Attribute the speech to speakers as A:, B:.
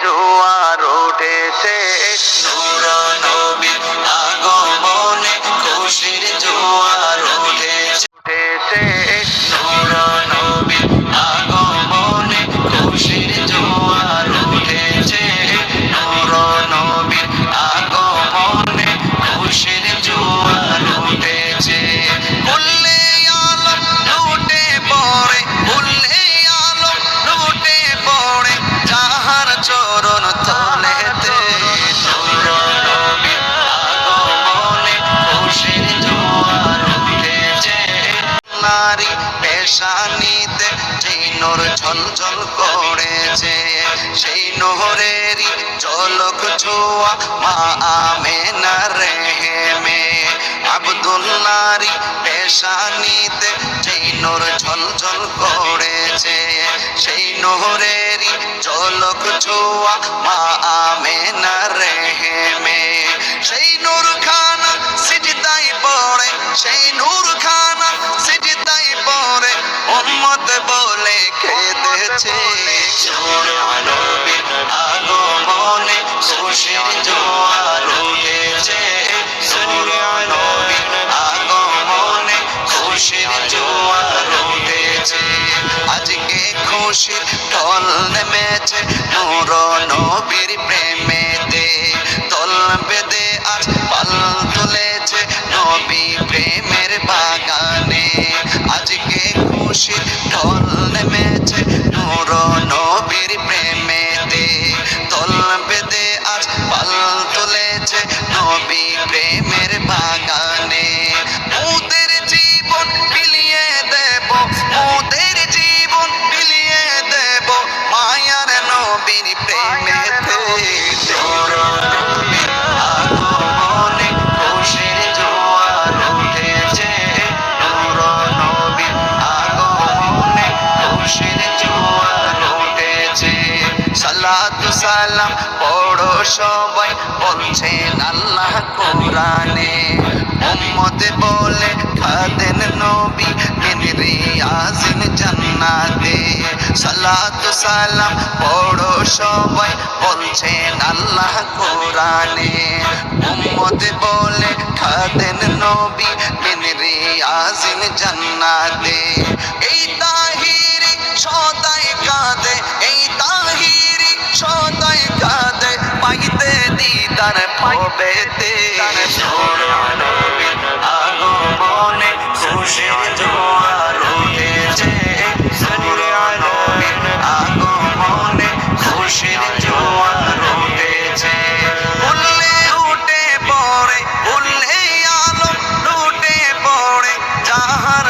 A: জোয়ার উঠেছে, নূর নবীর আগমনে খুশির জোয়ার উঠেছে, নূর নবীর আগমনে খুশির জোয়ার উঠেছে, নূর নবীর আগমনে খুশির জোয়ার উঠেছে। কুল্লে আলম লুটে পড়ে, কুল্লে আলম লুটে পড়ে যাহার চরণ তলেতে, নূর নবীর আগমনে খুশির জোয়ার উঠেছে। নারী পেশানিতে যেই নূর ঝলঝল করেছে, সেই নূরেরই ঝলক ছোঁয়া মা আমেনার রেহেমে। আব্দুল্লাহরই পেশানিতে যেই নূর ঝলঝল করেছে, সেই নূরেরই ঝলক ছোঁয়া মা আমেনার রেহেমে। সেই নূর খানা সিজদায় পড়ে, সেই নূর খানা সিজদায় পড়ে উম্মত বলে কেঁদেছে, নূর নবীর আগমনে খুশির জোয়ার উঠেছে, নূর নবীর আগমনে খুশির জোয়ার উঠেছে। আজকে খুশির ঢল নেমেছে নূর নবীর প্রেমেতে, দল বেঁধে আজ পাল তুলেছে নবী প্রেমের বাগানে। আজকে খুশির ঢল নেমেছে নূর নবীর প্রেমেতে, দল বেঁধে আজ পাল তুলেছে নবী প্রেমের বাগানে। মোদের জীবন বিলিয়ে দেব, মোদের জীবন বিলিয়ে দেব মায়ার নবীর প্রেমেতে, নূর নবীর আগমনে খুশির জোয়ার উঠেছে, নূর নবীর আগমনে খুশির জোয়ার উঠেছে। সালাতু সালাম পড়ো সবাই বলছেন আল্লাহ কোরআনে, উম্মত বলে খাদেন নবী মিন রিয়াজিন জান্নাতে। সালাতু সালাম পড়ো সবাই বলছেন আল্লাহ কোরআনে, উম্মত বলে খাদেন নবী মিন রিয়াজিন জান্নাতে। এই তাহিরি সদাই কাঁদে, এই তাহিরি সদাই কাঁদে পাইতে দিদার পাবেতে, নূর নবীর আগমনে খুশির জোয়ার উঠেছে, নূর নবীর আগমনে খুশির জোয়ার উঠেছে। উল্লে উঠে পড়ে, উল্লে আলম লুটে পড়ে যাহার